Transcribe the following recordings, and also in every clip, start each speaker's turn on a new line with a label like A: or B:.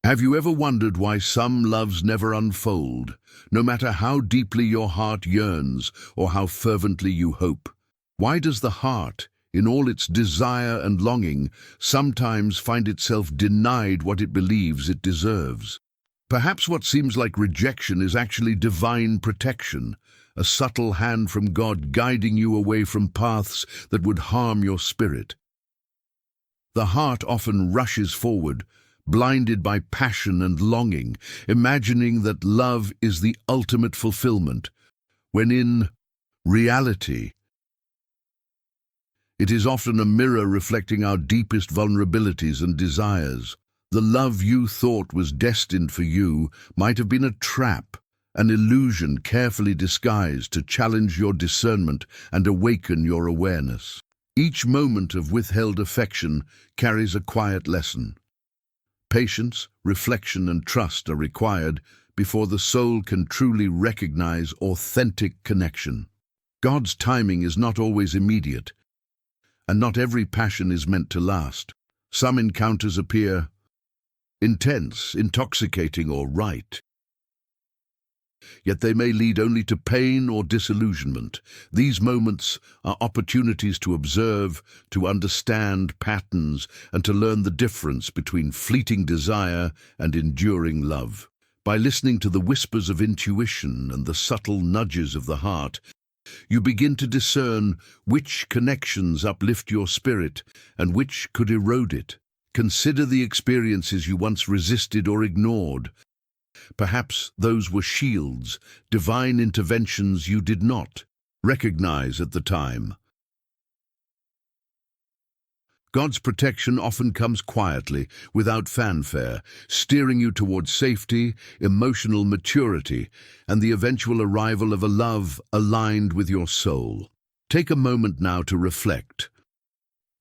A: Have you ever wondered why some loves never unfold, no matter how deeply your heart yearns or how fervently you hope? Why does the heart, in all its desire and longing, sometimes find itself denied what it believes it deserves? Perhaps what seems like rejection is actually divine protection, a subtle hand from God guiding you away from paths that would harm your spirit. The heart often rushes forward, blinded by passion and longing, imagining that love is the ultimate fulfillment, when in reality, it is often a mirror reflecting our deepest vulnerabilities and desires. The love you thought was destined for you might have been a trap, an illusion carefully disguised to challenge your discernment and awaken your awareness. Each moment of withheld affection carries a quiet lesson. Patience, reflection, and trust are required before the soul can truly recognize authentic connection. God's timing is not always immediate, and not every passion is meant to last. Some encounters appear intense, intoxicating, or right, yet they may lead only to pain or disillusionment. These moments are opportunities to observe, to understand patterns, and to learn the difference between fleeting desire and enduring love. By listening to the whispers of intuition and the subtle nudges of the heart, you begin to discern which connections uplift your spirit and which could erode it. Consider the experiences you once resisted or ignored. Perhaps those were shields, divine interventions you did not recognize at the time. God's protection often comes quietly, without fanfare, steering you towards safety, emotional maturity, and the eventual arrival of a love aligned with your soul. Take a moment now to reflect.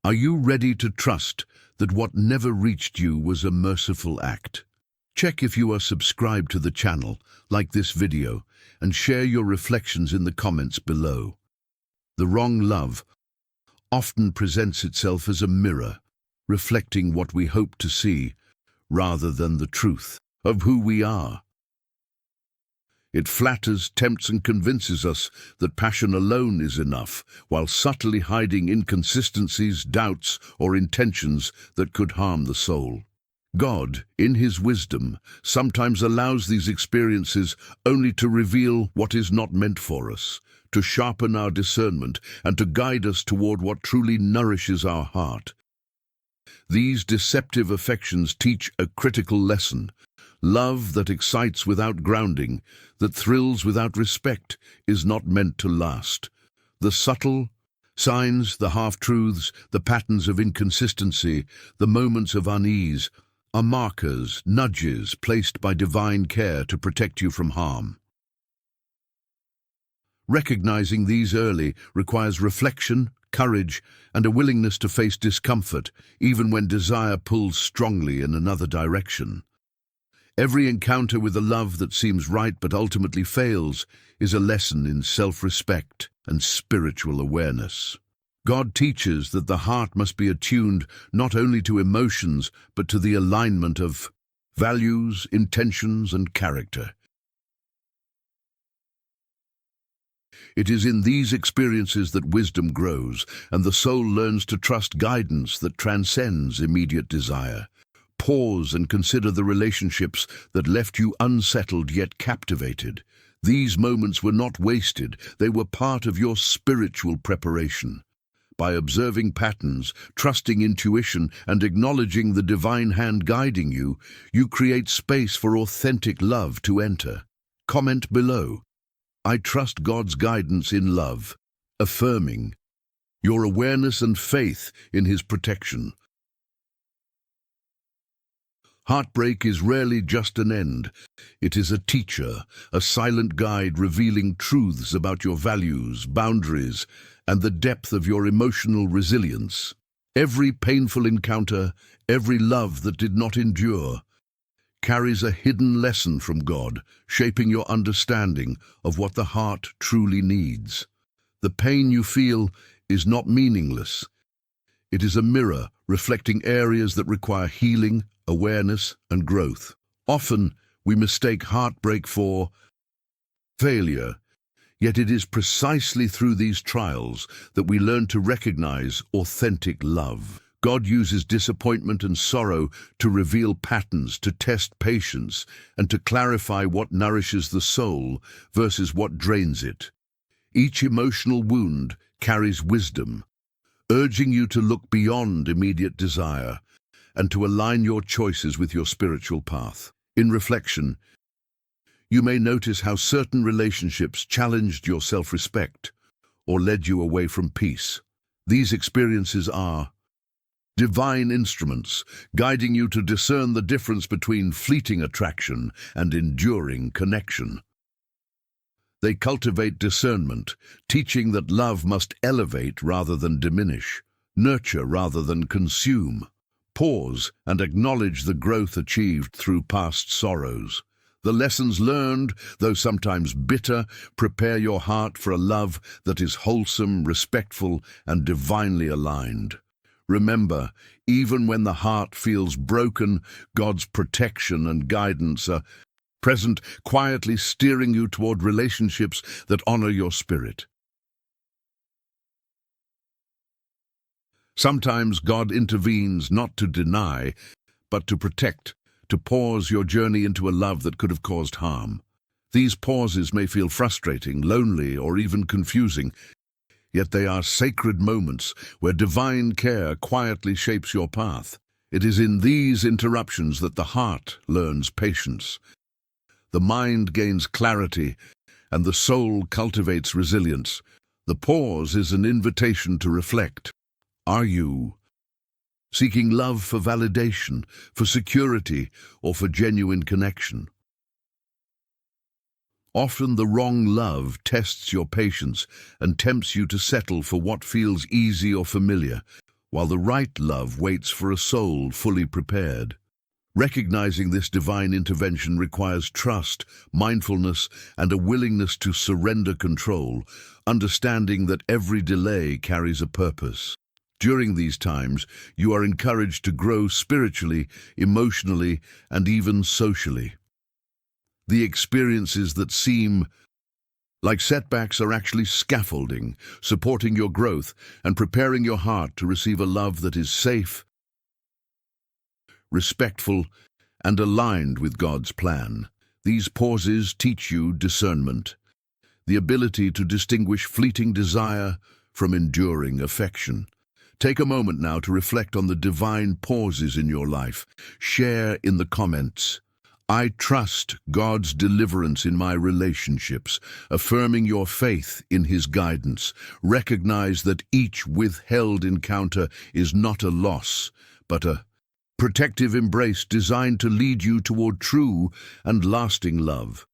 A: Are you ready to trust that what never reached you was a merciful act? Check if you are subscribed to the channel, like this video, and share your reflections in the comments below. The wrong love often presents itself as a mirror, reflecting what we hope to see, rather than the truth of who we are. It flatters, tempts, and convinces us that passion alone is enough, while subtly hiding inconsistencies, doubts, or intentions that could harm the soul. God, in His wisdom, sometimes allows these experiences only to reveal what is not meant for us, to sharpen our discernment, and to guide us toward what truly nourishes our heart. These deceptive affections teach a critical lesson. Love that excites without grounding, that thrills without respect, is not meant to last. The subtle signs, the half-truths, the patterns of inconsistency, the moments of unease, are markers, nudges placed by divine care to protect you from harm. Recognizing these early requires reflection, courage, and a willingness to face discomfort, even when desire pulls strongly in another direction. Every encounter with a love that seems right but ultimately fails is a lesson in self-respect and spiritual awareness. God teaches that the heart must be attuned not only to emotions, but to the alignment of values, intentions, and character. It is in these experiences that wisdom grows, and the soul learns to trust guidance that transcends immediate desire. Pause and consider the relationships that left you unsettled yet captivated. These moments were not wasted, they were part of your spiritual preparation. By observing patterns, trusting intuition, and acknowledging the divine hand guiding you, you create space for authentic love to enter. Comment below. I trust God's guidance in love, affirming your awareness and faith in His protection. Heartbreak is rarely just an end. It is a teacher, a silent guide revealing truths about your values, boundaries, and the depth of your emotional resilience. Every painful encounter, every love that did not endure, carries a hidden lesson from God, shaping your understanding of what the heart truly needs. The pain you feel is not meaningless. It is a mirror reflecting areas that require healing, awareness, and growth. Often, we mistake heartbreak for failure, yet it is precisely through these trials that we learn to recognize authentic love. God uses disappointment and sorrow to reveal patterns, to test patience, and to clarify what nourishes the soul versus what drains it. Each emotional wound carries wisdom, urging you to look beyond immediate desire and to align your choices with your spiritual path. In reflection, you may notice how certain relationships challenged your self-respect or led you away from peace. These experiences are divine instruments, guiding you to discern the difference between fleeting attraction and enduring connection. They cultivate discernment, teaching that love must elevate rather than diminish, nurture rather than consume. Pause and acknowledge the growth achieved through past sorrows. The lessons learned, though sometimes bitter, prepare your heart for a love that is wholesome, respectful, and divinely aligned. Remember, even when the heart feels broken, God's protection and guidance are present, quietly steering you toward relationships that honor your spirit. Sometimes God intervenes not to deny, but to protect, to pause your journey into a love that could have caused harm. These pauses may feel frustrating, lonely, or even confusing, yet they are sacred moments where divine care quietly shapes your path. It is in these interruptions that the heart learns patience, the mind gains clarity, and the soul cultivates resilience. The pause is an invitation to reflect. Are you seeking love for validation, for security, or for genuine connection? Often the wrong love tests your patience and tempts you to settle for what feels easy or familiar, while the right love waits for a soul fully prepared. Recognizing this divine intervention requires trust, mindfulness, and a willingness to surrender control, understanding that every delay carries a purpose. During these times, you are encouraged to grow spiritually, emotionally, and even socially. The experiences that seem like setbacks are actually scaffolding, supporting your growth and preparing your heart to receive a love that is safe, respectful, and aligned with God's plan. These pauses teach you discernment, the ability to distinguish fleeting desire from enduring affection. Take a moment now to reflect on the divine pauses in your life. Share in the comments. I trust God's deliverance in my relationships, affirming your faith in His guidance. Recognize that each withheld encounter is not a loss, but a protective embrace designed to lead you toward true and lasting love.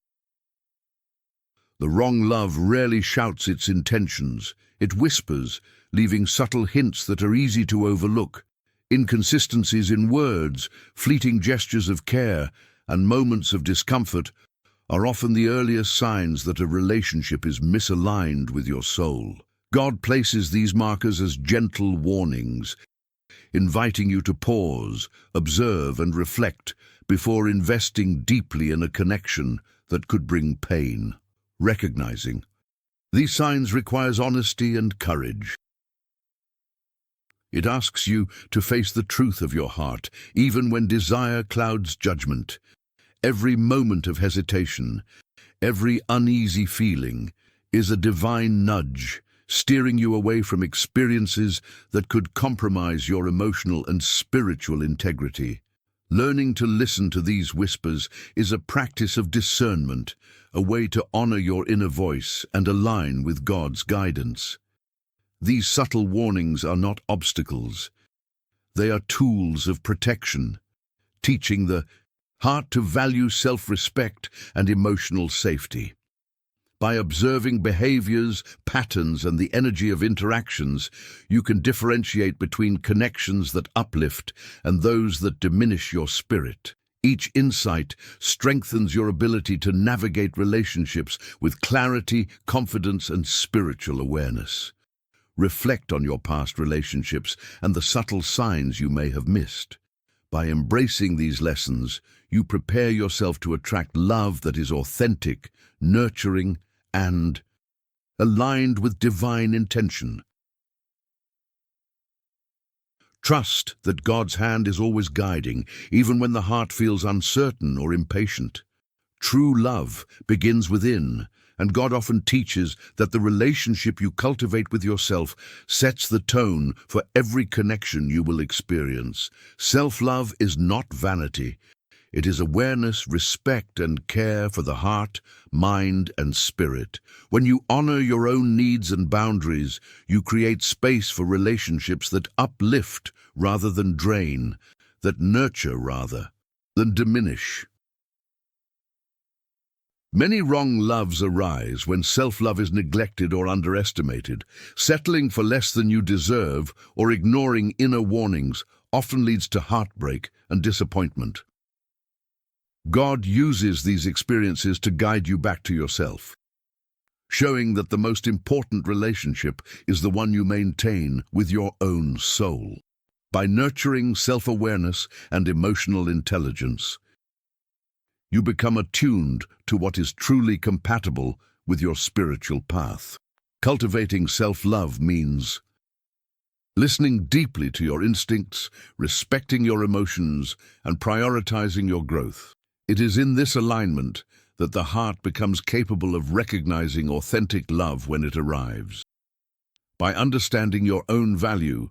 A: The wrong love rarely shouts its intentions. It whispers, leaving subtle hints that are easy to overlook. Inconsistencies in words, fleeting gestures of care, and moments of discomfort are often the earliest signs that a relationship is misaligned with your soul. God places these markers as gentle warnings, inviting you to pause, observe, and reflect before investing deeply in a connection that could bring pain. Recognizing these signs requires honesty and courage. It asks you to face the truth of your heart, even when desire clouds judgment. Every moment of hesitation, every uneasy feeling, is a divine nudge, steering you away from experiences that could compromise your emotional and spiritual integrity. Learning to listen to these whispers is a practice of discernment, a way to honor your inner voice and align with God's guidance. These subtle warnings are not obstacles. They are tools of protection, teaching the heart to value self-respect and emotional safety. By observing behaviors, patterns, and the energy of interactions, you can differentiate between connections that uplift and those that diminish your spirit. Each insight strengthens your ability to navigate relationships with clarity, confidence, and spiritual awareness. Reflect on your past relationships and the subtle signs you may have missed. By embracing these lessons, you prepare yourself to attract love that is authentic, nurturing, and aligned with divine intention. Trust that God's hand is always guiding, even when the heart feels uncertain or impatient. True love begins within, and God often teaches that the relationship you cultivate with yourself sets the tone for every connection you will experience. Self-love is not vanity. It is awareness, respect, and care for the heart, mind, and spirit. When you honor your own needs and boundaries, you create space for relationships that uplift rather than drain, that nurture rather than diminish. Many wrong loves arise when self-love is neglected or underestimated. Settling for less than you deserve or ignoring inner warnings often leads to heartbreak and disappointment. God uses these experiences to guide you back to yourself, showing that the most important relationship is the one you maintain with your own soul. By nurturing self-awareness and emotional intelligence, you become attuned to what is truly compatible with your spiritual path. Cultivating self-love means listening deeply to your instincts, respecting your emotions, and prioritizing your growth. It is in this alignment that the heart becomes capable of recognizing authentic love when it arrives. By understanding your own value,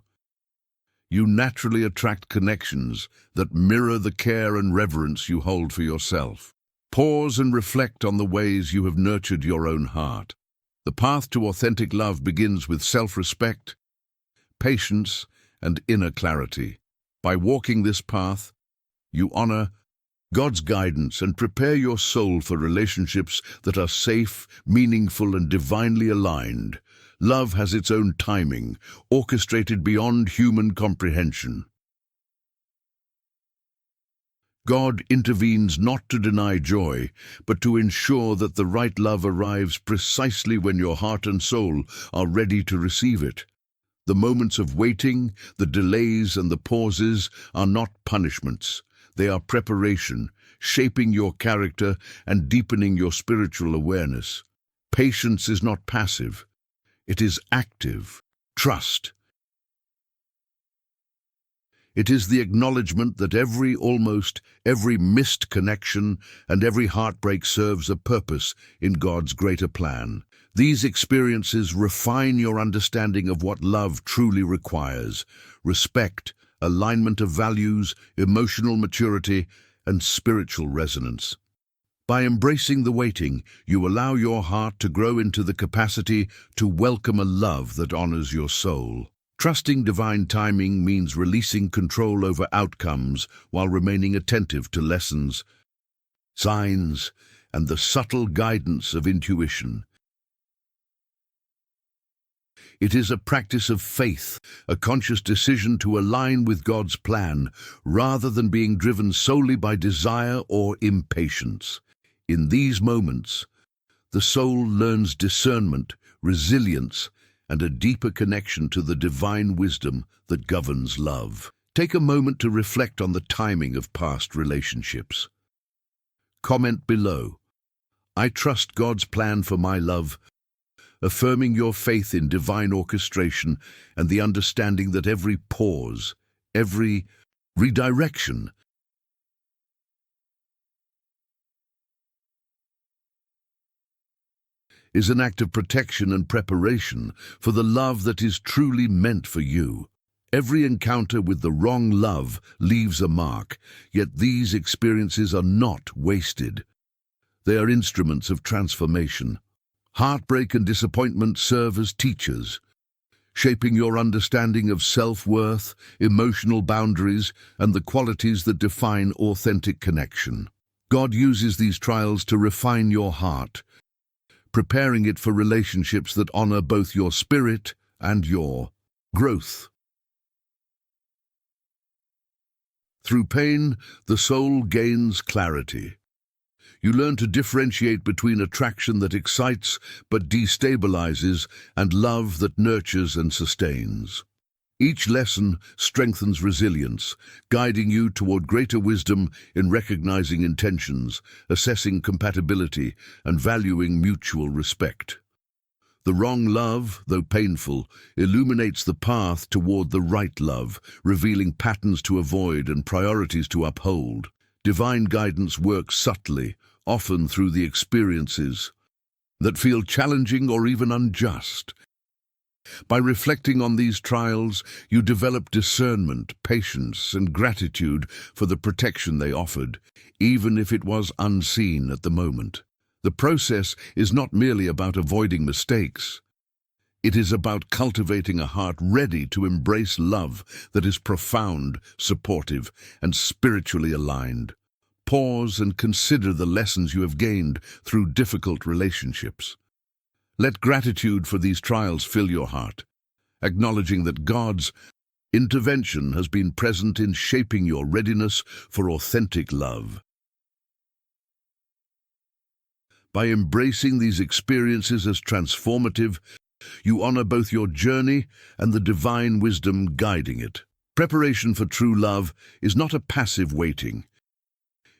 A: you naturally attract connections that mirror the care and reverence you hold for yourself. Pause and reflect on the ways you have nurtured your own heart. The path to authentic love begins with self-respect, patience, and inner clarity. By walking this path, you honor God's guidance and prepare your soul for relationships that are safe, meaningful, and divinely aligned. Love has its own timing, orchestrated beyond human comprehension. God intervenes not to deny joy, but to ensure that the right love arrives precisely when your heart and soul are ready to receive it. The moments of waiting, the delays, and the pauses are not punishments. They are preparation, shaping your character and deepening your spiritual awareness. Patience is not passive. It is active. Trust. It is the acknowledgement that almost every missed connection and every heartbreak serves a purpose in God's greater plan. These experiences refine your understanding of what love truly requires: respect, alignment of values, emotional maturity, and spiritual resonance. By embracing the waiting, you allow your heart to grow into the capacity to welcome a love that honors your soul. Trusting divine timing means releasing control over outcomes while remaining attentive to lessons, signs, and the subtle guidance of intuition. It is a practice of faith, a conscious decision to align with God's plan, rather than being driven solely by desire or impatience. In these moments, the soul learns discernment, resilience, and a deeper connection to the divine wisdom that governs love. Take a moment to reflect on the timing of past relationships. Comment below. I trust God's plan for my love, affirming your faith in divine orchestration and the understanding that every pause, every redirection, is an act of protection and preparation for the love that is truly meant for you. Every encounter with the wrong love leaves a mark, yet these experiences are not wasted. They are instruments of transformation. Heartbreak and disappointment serve as teachers, shaping your understanding of self-worth, emotional boundaries, and the qualities that define authentic connection. God uses these trials to refine your heart, preparing it for relationships that honor both your spirit and your growth. Through pain, the soul gains clarity. You learn to differentiate between attraction that excites but destabilizes and love that nurtures and sustains. Each lesson strengthens resilience, guiding you toward greater wisdom in recognizing intentions, assessing compatibility, and valuing mutual respect. The wrong love, though painful, illuminates the path toward the right love, revealing patterns to avoid and priorities to uphold. Divine guidance works subtly, often through the experiences that feel challenging or even unjust. By reflecting on these trials, you develop discernment, patience, and gratitude for the protection they offered, even if it was unseen at the moment. The process is not merely about avoiding mistakes. It is about cultivating a heart ready to embrace love that is profound, supportive, and spiritually aligned. Pause and consider the lessons you have gained through difficult relationships. Let gratitude for these trials fill your heart, acknowledging that God's intervention has been present in shaping your readiness for authentic love. By embracing these experiences as transformative, you honor both your journey and the divine wisdom guiding it. Preparation for true love is not a passive waiting.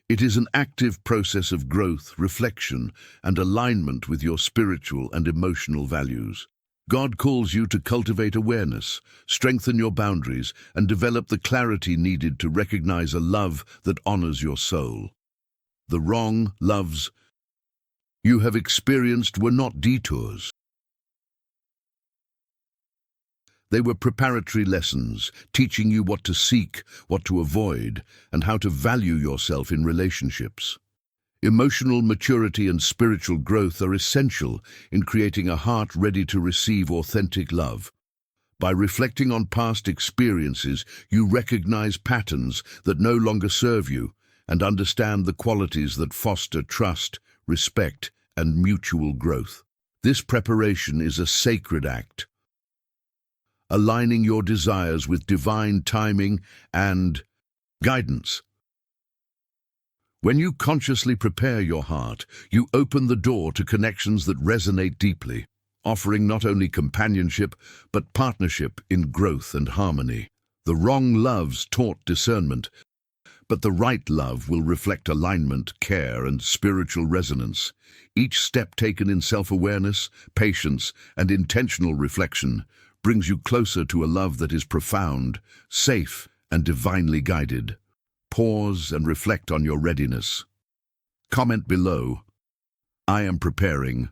A: It is an active process of growth, reflection, and alignment with your spiritual and emotional values. God calls you to cultivate awareness, strengthen your boundaries, and develop the clarity needed to recognize a love that honors your soul. The wrong loves you have experienced were not detours. They were preparatory lessons, teaching you what to seek, what to avoid, and how to value yourself in relationships. Emotional maturity and spiritual growth are essential in creating a heart ready to receive authentic love. By reflecting on past experiences, you recognize patterns that no longer serve you and understand the qualities that foster trust, respect, and mutual growth. This preparation is a sacred act, aligning your desires with divine timing and guidance. When you consciously prepare your heart, you open the door to connections that resonate deeply, offering not only companionship, but partnership in growth and harmony. The wrong loves taught discernment, but the right love will reflect alignment, care, and spiritual resonance. Each step taken in self-awareness, patience, and intentional reflection brings you closer to a love that is profound, safe, and divinely guided. Pause and reflect on your readiness. Comment below, "I am preparing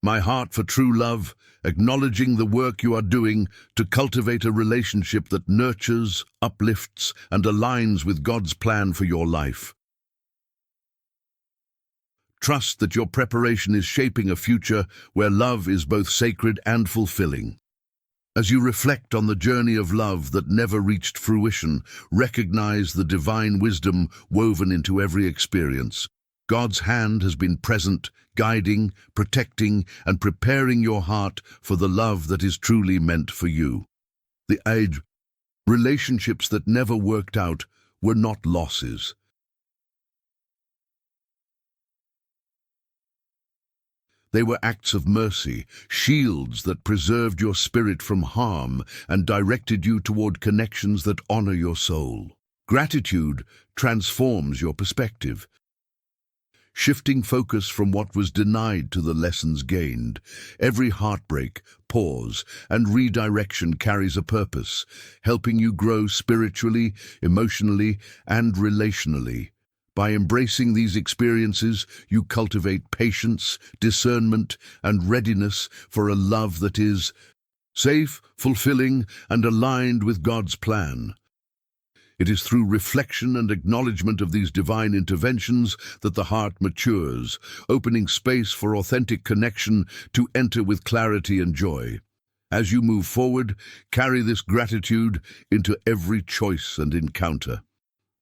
A: my heart for true love," acknowledging the work you are doing to cultivate a relationship that nurtures, uplifts, and aligns with God's plan for your life. Trust that your preparation is shaping a future where love is both sacred and fulfilling. As you reflect on the journey of love that never reached fruition, recognize the divine wisdom woven into every experience. God's hand has been present, guiding, protecting, and preparing your heart for the love that is truly meant for you. The relationships that never worked out were not losses. They were acts of mercy, shields that preserved your spirit from harm and directed you toward connections that honor your soul. Gratitude transforms your perspective, shifting focus from what was denied to the lessons gained. Every heartbreak, pause, and redirection carries a purpose, helping you grow spiritually, emotionally, and relationally. By embracing these experiences, you cultivate patience, discernment, and readiness for a love that is safe, fulfilling, and aligned with God's plan. It is through reflection and acknowledgement of these divine interventions that the heart matures, opening space for authentic connection to enter with clarity and joy. As you move forward, carry this gratitude into every choice and encounter.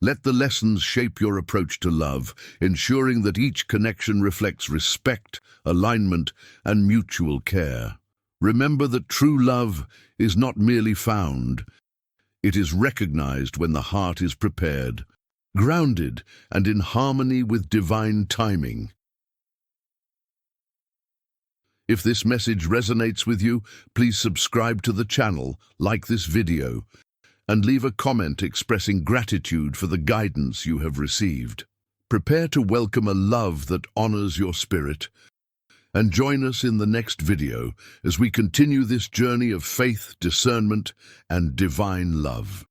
A: Let the lessons shape your approach to love, ensuring that each connection reflects respect, alignment, and mutual care. Remember that true love is not merely found. It is recognized when the heart is prepared, grounded, and in harmony with divine timing. If this message resonates with you, please subscribe to the channel, like this video, and leave a comment expressing gratitude for the guidance you have received. Prepare to welcome a love that honors your spirit, and join us in the next video as we continue this journey of faith, discernment, and divine love.